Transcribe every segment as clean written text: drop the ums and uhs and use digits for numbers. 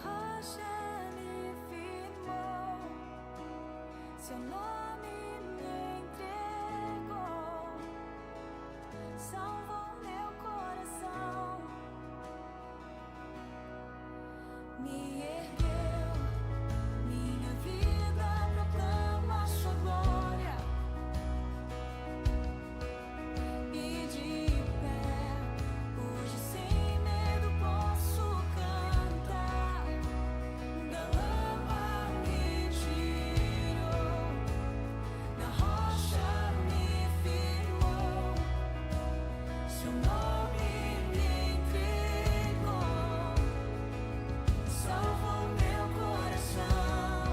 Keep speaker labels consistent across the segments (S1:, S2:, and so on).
S1: rocha me firmou, seu nome me entregou, salvou meu coração, me ergueu, minha vida proclama sua glória, e de pé, hoje sem medo posso cantar, da lama me tirou, na rocha me firmou, seu nome me entregou, salvou meu coração.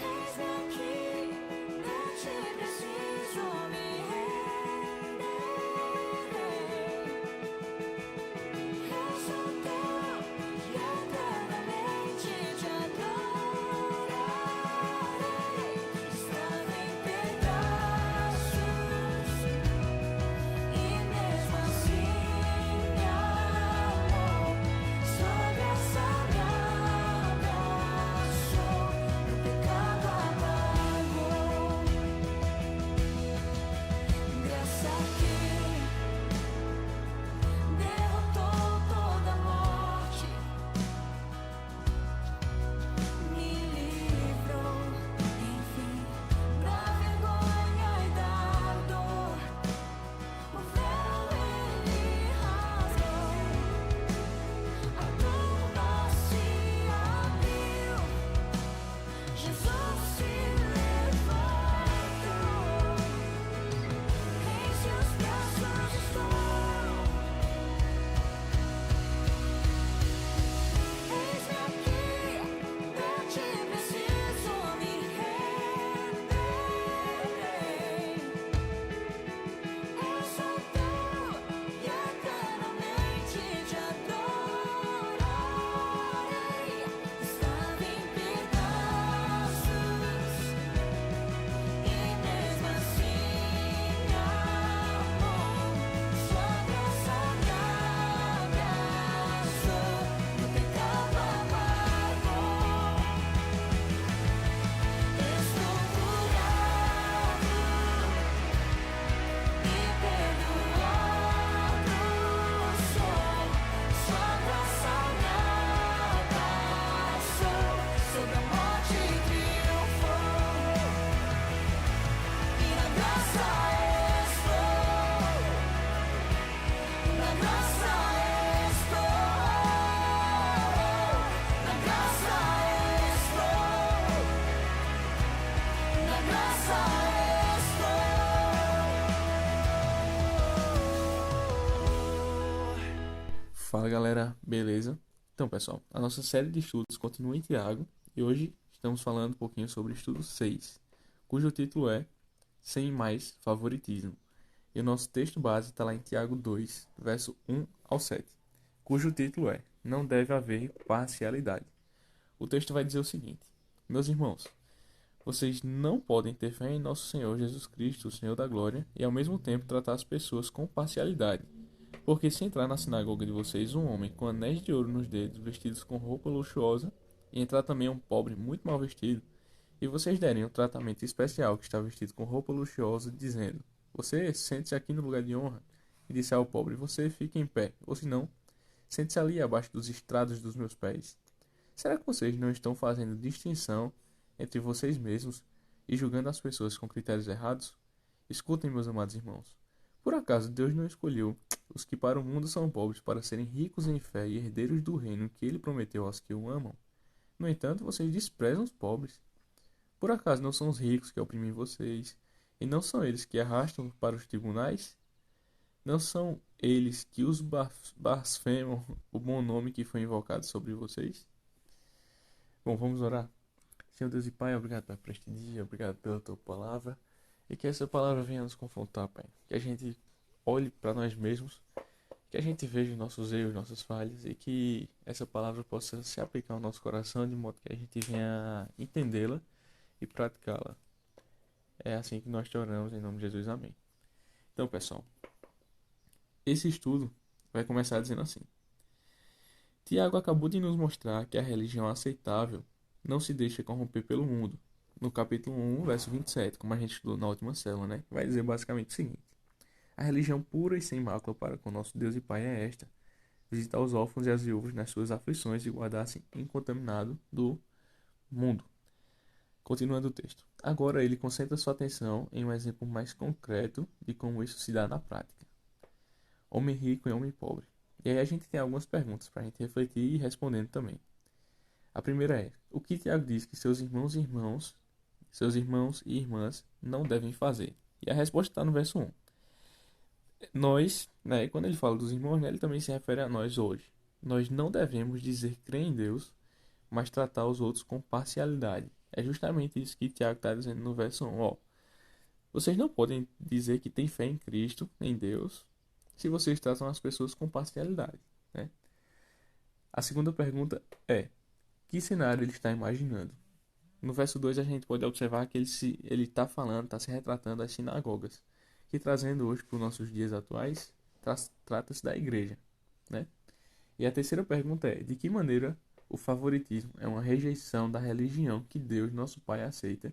S1: Eis-me aqui, eu te preciso, me renderei. Eu sou teu e eternamente te adorarei. Estava em pedaços e mesmo assim me amou. Sua graça me abraçou, meu pecado apagou. Graça que derrotou toda a morte, me livrou, enfim, da vergonha e da dor. O véu ele rasgou, a tumba se abriu, Jesus se levantou, em seus braços estou. Eis-me aqui, eu te preciso, me renderei. Eu sou teu e eternamente te adorarei. Estava em pedaços e mesmo assim me amou. Sua graça me abraçou, meu pecado apagou. Estou curado e perdoado sou. Sua graça me abraçou, sobre a morte triunfou. E na graça estou, na graça estou, na graça estou, na graça estou.
S2: Fala galera, beleza? Então pessoal, a nossa série de estudos continua em Tiago e hoje estamos falando um pouquinho sobre o estudo 6, cujo título é Sem Mais Favoritismo. E o nosso texto base está lá em Tiago 2, verso 1 ao 7, cujo título é Não deve haver parcialidade. O texto vai dizer o seguinte: Meus irmãos, vocês não podem ter fé em nosso Senhor Jesus Cristo, o Senhor da Glória, e ao mesmo tempo tratar as pessoas com parcialidade. Porque se entrar na sinagoga de vocês um homem com anéis de ouro nos dedos, vestidos com roupa luxuosa, e entrar também um pobre muito mal vestido, e vocês derem um tratamento especial que está vestido com roupa luxuosa, dizendo: Você sente-se aqui no lugar de honra, e disse ao pobre: Você fique em pé, ou se não, sente-se ali abaixo dos estrados dos meus pés. Será que vocês não estão fazendo distinção entre vocês mesmos e julgando as pessoas com critérios errados? Escutem, meus amados irmãos. Por acaso Deus não escolheu os que para o mundo são pobres para serem ricos em fé e herdeiros do reino que ele prometeu aos que o amam? No entanto, vocês desprezam os pobres. Por acaso não são os ricos que oprimem vocês, e não são eles que arrastam para os tribunais? Não são eles que os blasfemam o bom nome que foi invocado sobre vocês? Bom, vamos orar. Senhor Deus e Pai, obrigado por este dia, obrigado pela tua palavra, e que essa palavra venha nos confrontar, Pai. Que a gente olhe para nós mesmos, que a gente veja os nossos erros, nossas falhas, e que essa palavra possa se aplicar ao nosso coração, de modo que a gente venha entendê-la e praticá-la. É assim que nós te oramos, em nome de Jesus, amém. Então, pessoal, esse estudo, vai começar dizendo assim: Tiago acabou de nos mostrar que a religião aceitável não se deixa corromper pelo mundo. No capítulo 1, verso 27, como a gente estudou na última célula, né? Vai dizer basicamente o seguinte: a religião pura e sem mácula para com nosso Deus e Pai é esta: visitar os órfãos e as viúvas nas suas aflições e guardar-se incontaminado do mundo. Continuando o texto. Agora ele concentra sua atenção em um exemplo mais concreto de como isso se dá na prática. Homem rico e homem pobre. E aí a gente tem algumas perguntas para a gente refletir e ir respondendo também. A primeira é: o que Tiago diz que seus irmãos e irmãs não devem fazer? E a resposta está no verso 1. Nós, né, quando ele fala dos irmãos, né, ele também se refere a nós hoje. Nós não devemos dizer crer em Deus, mas tratar os outros com parcialidade. É justamente isso que Tiago está dizendo no verso 1. Ó, vocês não podem dizer que têm fé em Cristo, em Deus, se vocês tratam as pessoas com parcialidade, né? A segunda pergunta é: que cenário ele está imaginando? No verso 2 a gente pode observar que ele está falando, está se retratando as sinagogas, que trazendo hoje para os nossos dias atuais, trata-se da igreja, né? E a terceira pergunta é: de que maneira o favoritismo é uma rejeição da religião que Deus, nosso Pai, aceita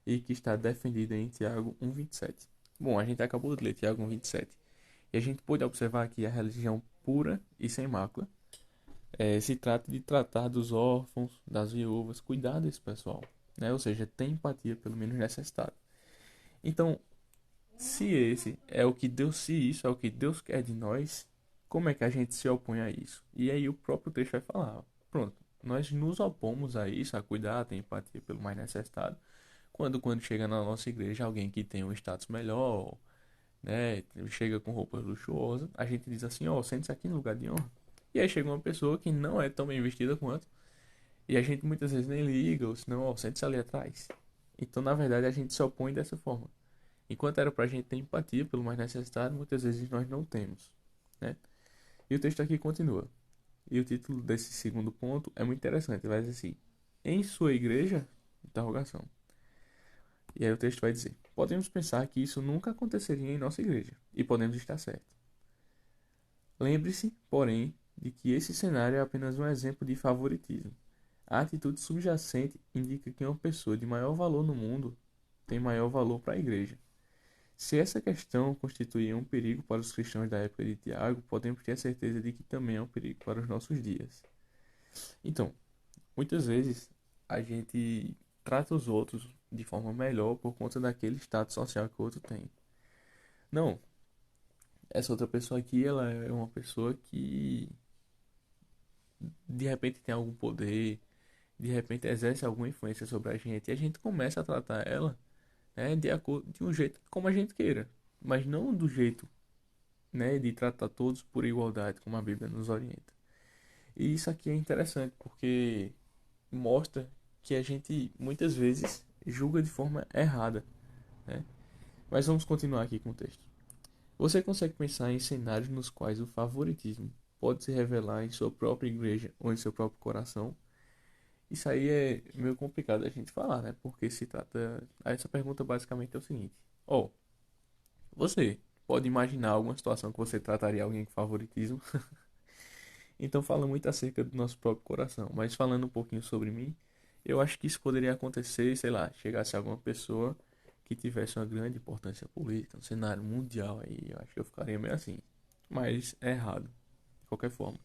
S2: e que está defendida em Tiago 1,27? Bom, a gente acabou de ler Tiago 1,27 e a gente pode observar que a religião pura e sem mácula se trata de tratar dos órfãos, das viúvas, cuidar desse pessoal, né? Ou seja, ter empatia pelo menos necessitado. Então, se isso é o que Deus quer de nós, como é que a gente se opõe a isso? E aí o próprio texto vai falar: ó, pronto, nós nos opomos a isso, a cuidar, a ter empatia pelo mais necessitado, quando chega na nossa igreja alguém que tem um status melhor, né, chega com roupa luxuosa, a gente diz assim: ó, sente-se aqui no lugar de honra. E aí chega uma pessoa que não é tão bem vestida quanto, e a gente muitas vezes nem liga, ou senão, ó, sente-se ali atrás. Então, na verdade, a gente se opõe dessa forma. Enquanto era pra gente ter empatia pelo mais necessitado, muitas vezes nós não temos, né? E o texto aqui continua. E o título desse segundo ponto é muito interessante. Vai dizer assim: em sua igreja? Interrogação. E aí o texto vai dizer: podemos pensar que isso nunca aconteceria em nossa igreja. E podemos estar certos. Lembre-se, porém, de que esse cenário é apenas um exemplo de favoritismo. A atitude subjacente indica que uma pessoa de maior valor no mundo tem maior valor para a igreja. Se essa questão constituía um perigo para os cristãos da época de Tiago, podemos ter a certeza de que também é um perigo para os nossos dias. Então, muitas vezes a gente trata os outros de forma melhor por conta daquele status social que o outro tem. Não, essa outra pessoa aqui, ela é uma pessoa que de repente tem algum poder, de repente exerce alguma influência sobre a gente, e a gente começa a tratar ela, né, de um jeito como a gente queira, mas não do jeito, né, de tratar todos por igualdade, como a Bíblia nos orienta. E isso aqui é interessante porque mostra que a gente muitas vezes julga de forma errada, né? Mas vamos continuar aqui com o texto. Você consegue pensar em cenários nos quais o favoritismo pode se revelar em sua própria igreja ou em seu próprio coração? Isso aí é meio complicado a gente falar, né? Porque se trata. Essa pergunta basicamente é o seguinte: ó, você pode imaginar alguma situação que você trataria alguém com favoritismo? Então fala muito acerca do nosso próprio coração. Mas falando um pouquinho sobre mim, eu acho que isso poderia acontecer, sei lá, chegasse alguma pessoa que tivesse uma grande importância política, no cenário mundial aí, eu acho que eu ficaria meio assim. Mas é errado, de qualquer forma.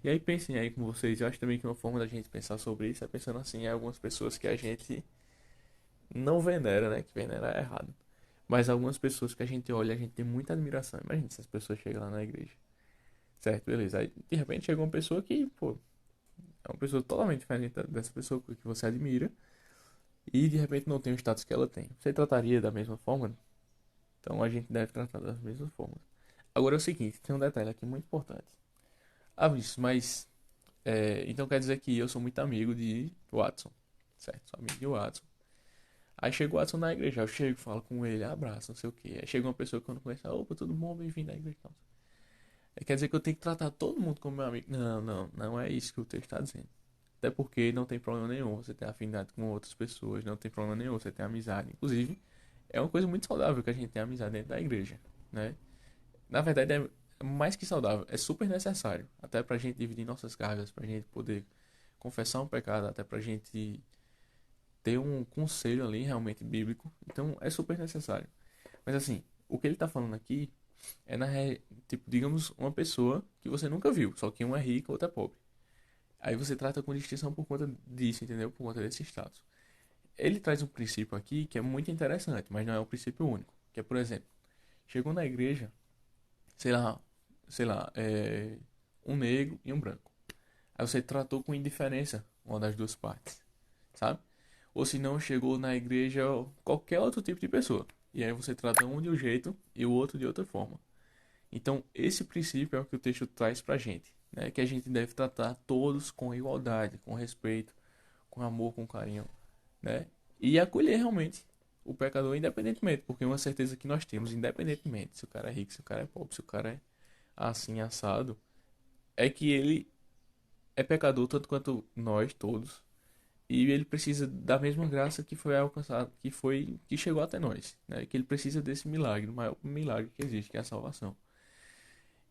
S2: E aí pensem aí com vocês, eu acho também que uma forma da gente pensar sobre isso é pensando assim em algumas pessoas que a gente não venera, né? Que venera é errado. Mas algumas pessoas que a gente olha, a gente tem muita admiração. Imagina se as pessoas chegam lá na igreja. Certo, beleza. Aí de repente chega uma pessoa que, pô, é uma pessoa totalmente diferente dessa pessoa que você admira e de repente não tem o status que ela tem. Você trataria da mesma forma? Então a gente deve tratar das mesmas formas. Agora é o seguinte, tem um detalhe aqui muito importante. Ah, isso, mas então quer dizer que eu sou muito amigo de Watson, certo? Sou amigo de Watson. Aí chega o Watson na igreja, eu chego, falo com ele, abraço, não sei o que. Aí chega uma pessoa que eu não conheço, opa, tudo bom, bem-vindo à igreja. Quer dizer que eu tenho que tratar todo mundo como meu amigo? Não, não, não é isso que o texto está dizendo. Até porque não tem problema nenhum você ter afinidade com outras pessoas, não tem problema nenhum você ter amizade. Inclusive, é uma coisa muito saudável que a gente tenha amizade dentro da igreja, né? Na verdade, mais que saudável, é super necessário. Até pra gente dividir nossas cargas, pra gente poder confessar um pecado, até pra gente ter um conselho ali realmente bíblico. Então é super necessário. Mas assim, o que ele tá falando aqui é tipo, digamos, uma pessoa que você nunca viu, só que um é rico, outro é pobre. Aí você trata com distinção por conta disso, entendeu? Por conta desse status. Ele traz um princípio aqui que é muito interessante, mas não é o princípio único. Que é, por exemplo, chegou na igreja, sei lá, um negro e um branco. Aí você tratou com indiferença uma das duas partes, sabe? Ou se não, chegou na igreja qualquer outro tipo de pessoa. E aí você trata um de um jeito e o outro de outra forma. Então, esse princípio é o que o texto traz pra gente, né? Que a gente deve tratar todos com igualdade, com respeito, com amor, com carinho, né? E acolher realmente o pecador independentemente, porque uma certeza que nós temos, independentemente se o cara é rico, se o cara é pobre, se o cara é assim assado, é que ele é pecador tanto quanto nós todos, e ele precisa da mesma graça que foi alcançado, que chegou até nós, né? Que ele precisa desse milagre, o maior milagre que existe, que é a salvação.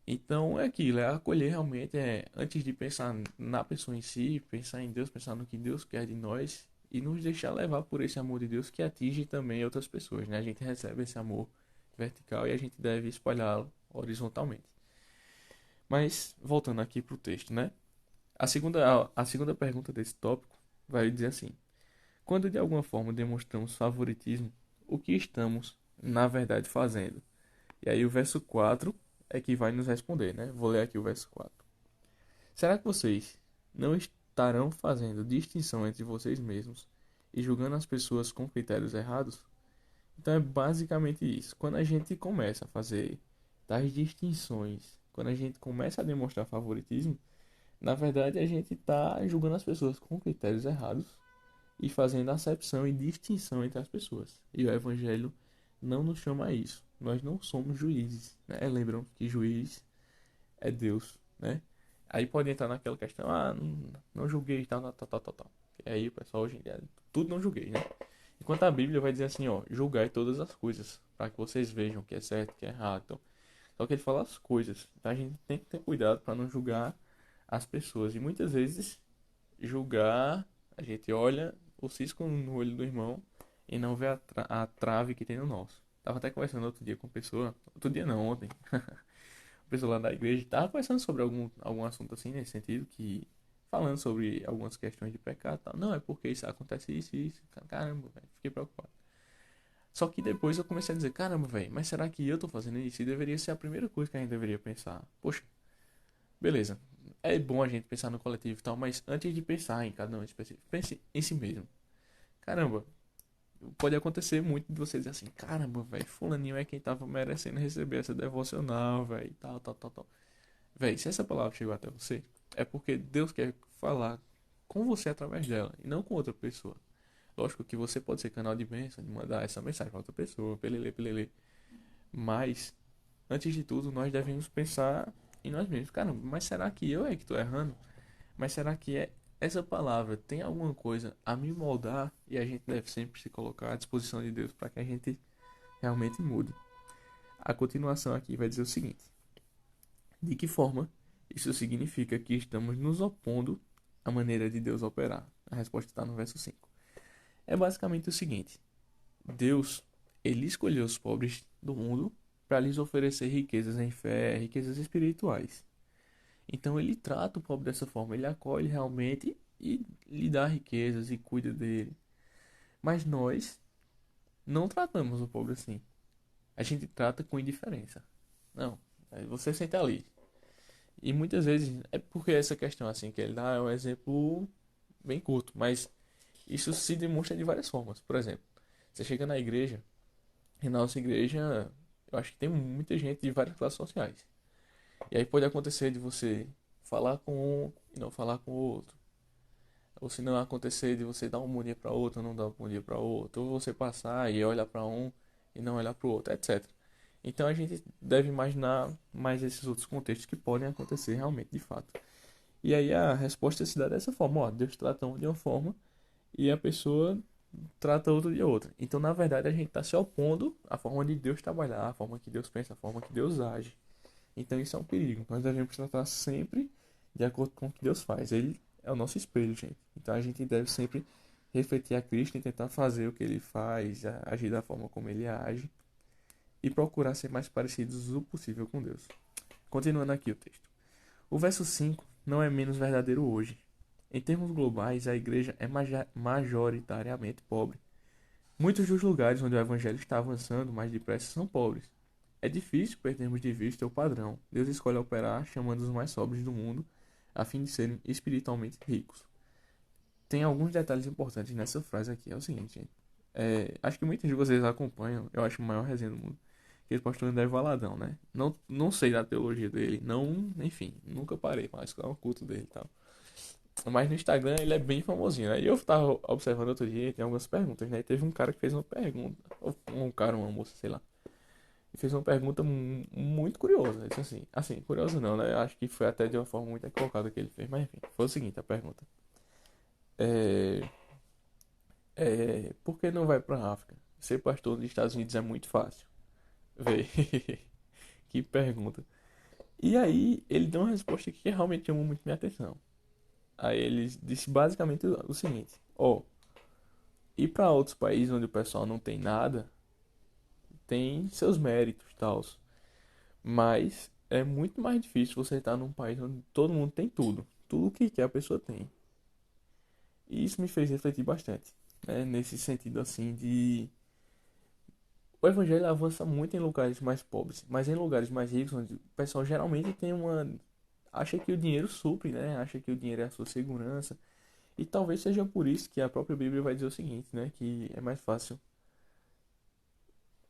S2: Então é aquilo, é acolher realmente, antes de pensar na pessoa em si, pensar em Deus, pensar no que Deus quer de nós e nos deixar levar por esse amor de Deus que atinge também outras pessoas, né? A gente recebe esse amor vertical e a gente deve espalhá-lo horizontalmente. Mas voltando aqui para o texto, né? A segunda pergunta desse tópico vai dizer assim: quando de alguma forma demonstramos favoritismo, o que estamos na verdade fazendo? E aí o verso 4 é que vai nos responder, né? Vou ler aqui o verso 4. Será que vocês não estarão fazendo distinção entre vocês mesmos e julgando as pessoas com critérios errados? Então é basicamente isso. Quando a gente começa a fazer tais distinções, quando a gente começa a demonstrar favoritismo, na verdade a gente está julgando as pessoas com critérios errados e fazendo acepção e distinção entre as pessoas. E o Evangelho não nos chama a isso. Nós não somos juízes, né? Lembram que juiz é Deus, né? Aí pode entrar naquela questão, não julguei, tal, tal, tal, tal, tal. E aí o pessoal hoje em dia, tudo não julguei, né? Enquanto a Bíblia vai dizer assim, ó, julgai todas as coisas, para que vocês vejam o que é certo, o que é errado. Então, só que ele fala as coisas. Então a gente tem que ter cuidado para não julgar as pessoas. E muitas vezes julgar, a gente olha o cisco no olho do irmão e não vê a trave que tem no nosso. Tava até conversando outro dia com uma pessoa, outro dia não, ontem, uma pessoa lá da igreja, tava conversando sobre algum assunto assim, nesse sentido, que falando sobre algumas questões de pecado e tal. Não, é porque isso acontece isso e isso. Caramba, velho, fiquei preocupado. Só que depois eu comecei a dizer, caramba, velho, mas será que eu tô fazendo isso? E deveria ser a primeira coisa que a gente deveria pensar. Poxa, beleza. É bom a gente pensar no coletivo e tal, mas antes de pensar em cada um específico, pense em si mesmo. Caramba, pode acontecer muito de você dizer assim, caramba, velho, fulaninho é quem tava merecendo receber essa devocional, velho, tal, tal, tal, tal. Velho, se essa palavra chegou até você, é porque Deus quer falar com você através dela e não com outra pessoa. Lógico que você pode ser canal de bênção, de mandar essa mensagem para outra pessoa, pelele, pelele. Mas, antes de tudo, nós devemos pensar em nós mesmos. Caramba, mas será que eu é que estou errando? Mas será que essa palavra tem alguma coisa a me moldar? E a gente deve sempre se colocar à disposição de Deus para que a gente realmente mude. A continuação aqui vai dizer o seguinte: de que forma isso significa que estamos nos opondo à maneira de Deus operar? A resposta está no verso 5. É basicamente o seguinte: Deus, ele escolheu os pobres do mundo para lhes oferecer riquezas em fé, riquezas espirituais. Então ele trata o pobre dessa forma, ele acolhe realmente e lhe dá riquezas e cuida dele. Mas nós não tratamos o pobre assim. A gente trata com indiferença. Não, aí você senta ali. E muitas vezes é porque essa questão assim que ele dá é um exemplo bem curto, mas isso se demonstra de várias formas. Por exemplo, você chega na igreja, e na nossa igreja eu acho que tem muita gente de várias classes sociais. E aí pode acontecer de você falar com um e não falar com o outro. Ou se não acontecer de você dar um bom dia para outro, não dar um bom dia para outro. Ou você passar e olhar para um e não olhar para o outro, etc. Então a gente deve imaginar mais esses outros contextos que podem acontecer realmente, de fato. E aí a resposta se dá dessa forma, ó, Deus trata um de uma forma e a pessoa trata outro de outra. Então, na verdade, a gente está se opondo à forma de Deus trabalhar, à forma que Deus pensa, à forma que Deus age. Então isso é um perigo. Nós devemos tratar sempre de acordo com o que Deus faz. Ele é o nosso espelho, gente. Então a gente deve sempre refletir a Cristo e tentar fazer o que ele faz, agir da forma como ele age e procurar ser mais parecidos o possível com Deus. Continuando aqui o texto. O verso 5 não é menos verdadeiro hoje. Em termos globais, a igreja é majoritariamente pobre. Muitos dos lugares onde o evangelho está avançando mais depressa são pobres. É difícil perdermos de vista o padrão. Deus escolhe operar chamando os mais pobres do mundo a fim de serem espiritualmente ricos. Tem alguns detalhes importantes nessa frase aqui. É o seguinte, gente. Acho que muitos de vocês acompanham, eu acho o maior resenha do mundo, que ele pastor André Valadão, né? Não sei da teologia dele, não, enfim, nunca parei mais com o culto dele e tal. Mas no Instagram ele é bem famosinho, né? E eu tava observando outro dia, tem algumas perguntas, né? E teve um cara que fez uma pergunta, ou um cara, uma moça, sei lá. E fez uma pergunta muito curiosa. Ele disse assim, curioso não, né? Acho que foi até de uma forma muito equivocada que ele fez, mas enfim, foi o seguinte, a pergunta. É, por que não vai pra África? Ser pastor nos Estados Unidos é muito fácil. Vê, que pergunta. E aí ele deu uma resposta que realmente chamou muito minha atenção. Aí ele disse basicamente o seguinte: ó, ir para outros países onde o pessoal não tem nada, tem seus méritos, tal, mas é muito mais difícil você estar num país onde todo mundo tem tudo, tudo o que quer a pessoa tem. E isso me fez refletir bastante, né? Nesse sentido assim de o evangelho avança muito em lugares mais pobres, mas em lugares mais ricos, onde o pessoal geralmente tem uma acha que o dinheiro supre, né? Acha que o dinheiro é a sua segurança. E talvez seja por isso que a própria Bíblia vai dizer o seguinte, né? Que é mais fácil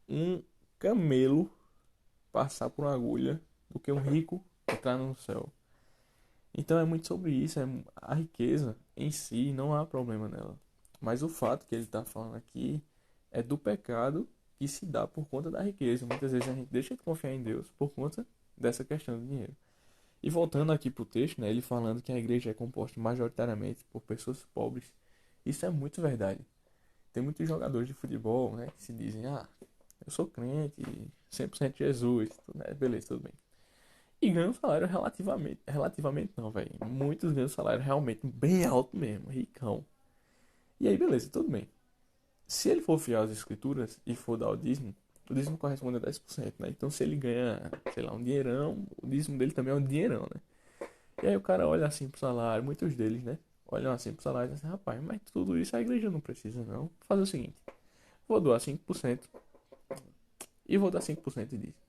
S2: um camelo passar por uma agulha do que um rico entrar no céu. Então é muito sobre isso. A riqueza em si não há problema nela. Mas o fato que ele está falando aqui é do pecado que se dá por conta da riqueza. Muitas vezes a gente deixa de confiar em Deus por conta dessa questão do dinheiro. E voltando aqui para o texto, né, ele falando que a igreja é composta majoritariamente por pessoas pobres. Isso é muito verdade. Tem muitos jogadores de futebol, né, que se dizem, eu sou crente, 100% Jesus, né, beleza, tudo bem. E ganham um salário relativamente não, velho. Muitos ganham um salário realmente bem alto mesmo, ricão. E aí, beleza, tudo bem. Se ele for fiel às escrituras e for dar o dízimo corresponde a 10%, né? Então se ele ganha, sei lá, um dinheirão, o dízimo dele também é um dinheirão, né? E aí o cara olha assim pro salário, muitos deles, né? Olham assim pro salário e dizem assim, rapaz, mas tudo isso a igreja não precisa não. Vou fazer o seguinte, vou doar 5% e vou dar 5% disso.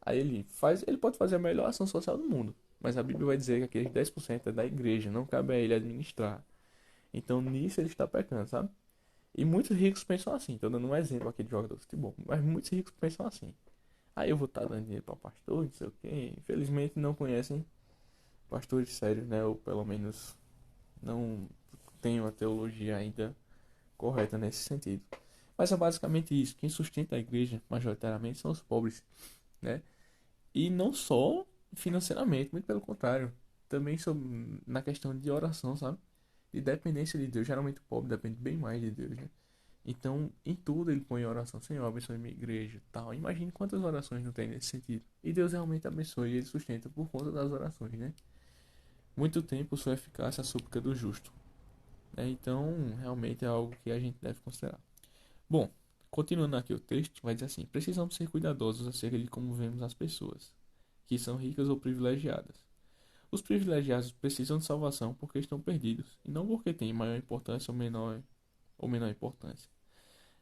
S2: Aí ele pode fazer a melhor ação social do mundo, mas a Bíblia vai dizer que aqueles 10% é da igreja, não cabe a ele administrar. Então nisso ele está pecando, sabe? E muitos ricos pensam assim, tô dando um exemplo aqui de jogador de futebol, mas muitos ricos pensam assim. Aí eu vou estar dando dinheiro para pastor, não sei o quê. Infelizmente não conhecem pastores sérios, né? Ou pelo menos não têm uma teologia ainda correta nesse sentido. Mas é basicamente isso. Quem sustenta a igreja, majoritariamente, são os pobres, né? E não só financeiramente, muito pelo contrário. Também na questão de oração, sabe? De dependência de Deus. Geralmente o pobre depende bem mais de Deus, né? Então, em tudo ele põe oração. Senhor, abençoe minha igreja e tal. Imagine quantas orações não tem nesse sentido. E Deus realmente abençoe e ele sustenta por conta das orações, né? Muito tempo sua eficácia a súplica do justo, né? Então, realmente é algo que a gente deve considerar. Bom, continuando aqui o texto, vai dizer assim: precisamos ser cuidadosos acerca de como vemos as pessoas, que são ricas ou privilegiadas. Os privilegiados precisam de salvação porque estão perdidos, e não porque têm maior importância ou menor importância.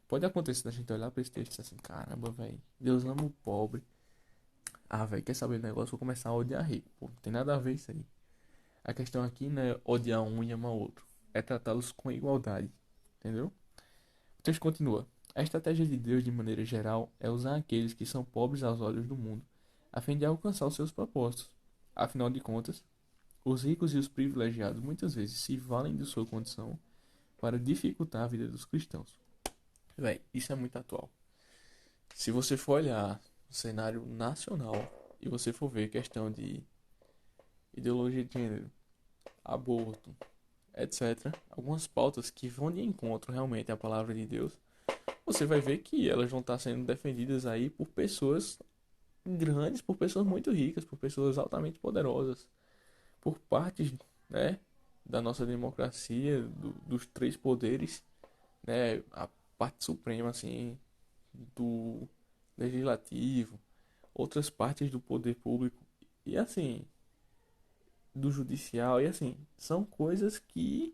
S2: Pode acontecer da gente olhar para esse texto e dizer assim: caramba, velho, Deus ama o pobre. Velho, quer saber do negócio? Vou começar a odiar rico. Pô, não tem nada a ver isso aí. A questão aqui não é odiar um e amar outro, é tratá-los com igualdade, entendeu? O texto continua. A estratégia de Deus, de maneira geral, é usar aqueles que são pobres aos olhos do mundo, a fim de alcançar os seus propósitos. Afinal de contas, os ricos e os privilegiados muitas vezes se valem de sua condição para dificultar a vida dos cristãos. Véi, isso é muito atual. Se você for olhar o cenário nacional e você for ver questão de ideologia de gênero, aborto, etc., algumas pautas que vão de encontro realmente à palavra de Deus, você vai ver que elas vão estar sendo defendidas aí por pessoas grandes por pessoas muito ricas, por pessoas altamente poderosas, por partes, né, da nossa democracia, dos três poderes, né, a parte suprema, assim, do legislativo, outras partes do poder público, e assim, do judicial, e assim, são coisas que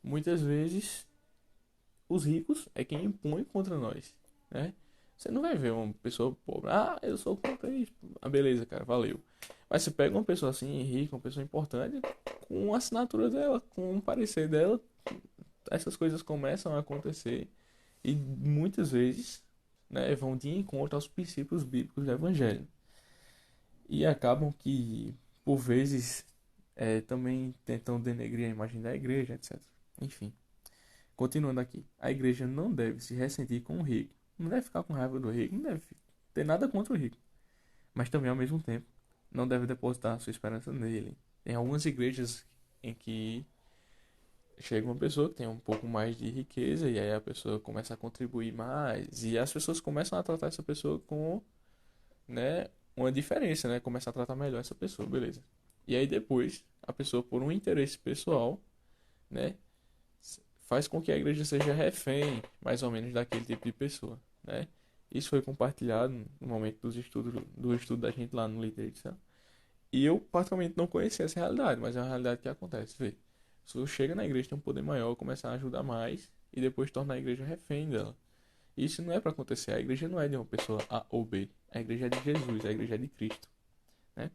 S2: muitas vezes os ricos é quem impõe contra nós, né? Você não vai ver uma pessoa pobre, ah, eu sou contra isso. Ah, beleza, cara, valeu. Mas você pega uma pessoa assim, rica, uma pessoa importante, com a assinatura dela, com o parecer dela, essas coisas começam a acontecer e muitas vezes, né, vão de encontro aos princípios bíblicos do Evangelho. E acabam que, por vezes, também tentam denegrir a imagem da igreja, etc. Enfim. Continuando aqui, a igreja não deve se ressentir com o rico, não deve ficar com raiva do rico, não deve ter nada contra o rico, mas também ao mesmo tempo não deve depositar sua esperança nele. Tem algumas igrejas em que chega uma pessoa que tem um pouco mais de riqueza e aí a pessoa começa a contribuir mais e as pessoas começam a tratar essa pessoa com, né, uma diferença, né, começa a tratar melhor essa pessoa, beleza? E aí depois a pessoa por um interesse pessoal, né, faz com que a igreja seja refém, mais ou menos, daquele tipo de pessoa, né? Isso foi compartilhado no momento do estudo da gente lá no Líder, sabe? E eu, particularmente, não conhecia essa realidade, mas é uma realidade que acontece. Vê, se você chega na igreja, tem um poder maior, começa a ajudar mais e depois torna a igreja refém dela. Isso não é para acontecer. A igreja não é de uma pessoa A ou B. A igreja é de Jesus, a igreja é de Cristo, né?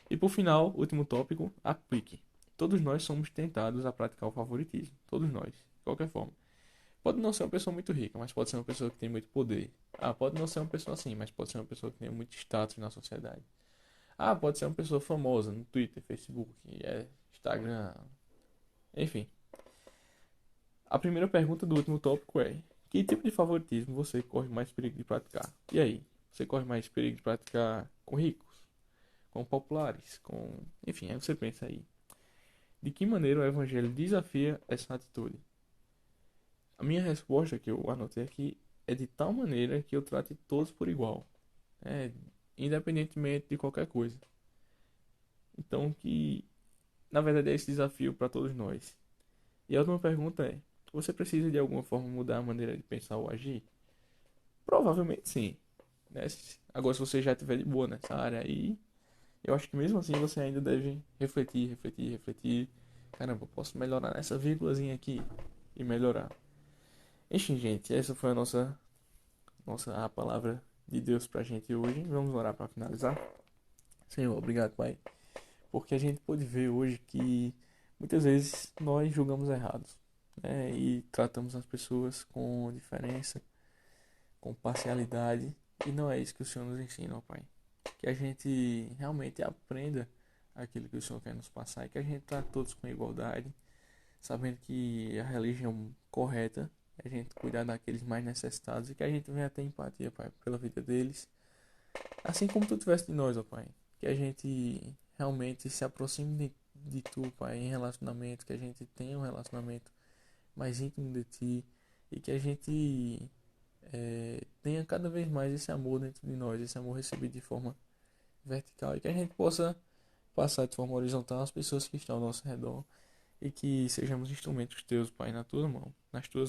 S2: E por final, último tópico, aplique. Todos nós somos tentados a praticar o favoritismo. Todos nós, de qualquer forma. Pode não ser uma pessoa muito rica, mas pode ser uma pessoa que tem muito poder. Ah, pode não ser uma pessoa assim, mas pode ser uma pessoa que tem muito status na sociedade. Ah, pode ser uma pessoa famosa no Twitter, Facebook, Instagram, enfim. A primeira pergunta do último tópico é: que tipo de favoritismo você corre mais perigo de praticar? E aí? Você corre mais perigo de praticar com ricos, com populares, com. Enfim, aí você pensa aí. De que maneira o evangelho desafia essa atitude? A minha resposta que eu anotei aqui é de tal maneira que eu trate todos por igual, né? Independentemente de qualquer coisa. Então, que na verdade é esse desafio para todos nós. E a última pergunta é: você precisa de alguma forma mudar a maneira de pensar ou agir? Provavelmente sim, né? Agora, se você já estiver de boa nessa área aí, eu acho que mesmo assim você ainda deve refletir, refletir, refletir. Caramba, eu posso melhorar nessa vírgulazinha aqui e melhorar. Enfim, gente, essa foi a palavra de Deus pra gente hoje. Vamos orar para finalizar. Senhor, obrigado, Pai, porque a gente pôde ver hoje que muitas vezes nós julgamos errados, né? E tratamos as pessoas com diferença, com parcialidade, e não é isso que o Senhor nos ensina, ó Pai. Que a gente realmente aprenda aquilo que o Senhor quer nos passar e que a gente trate todos com igualdade, sabendo que a religião correta é a gente cuidar daqueles mais necessitados e que a gente venha ter empatia, Pai, pela vida deles, assim como tu tiveste de nós, ó Pai. Que a gente realmente se aproxime de tu, Pai, em relacionamento, que a gente tenha um relacionamento mais íntimo de ti e que a gente tenha cada vez mais esse amor dentro de nós, esse amor recebido de forma vertical e que a gente possa passar de forma horizontal às pessoas que estão ao nosso redor e que sejamos instrumentos teus, Pai, na tua mão, nas tuas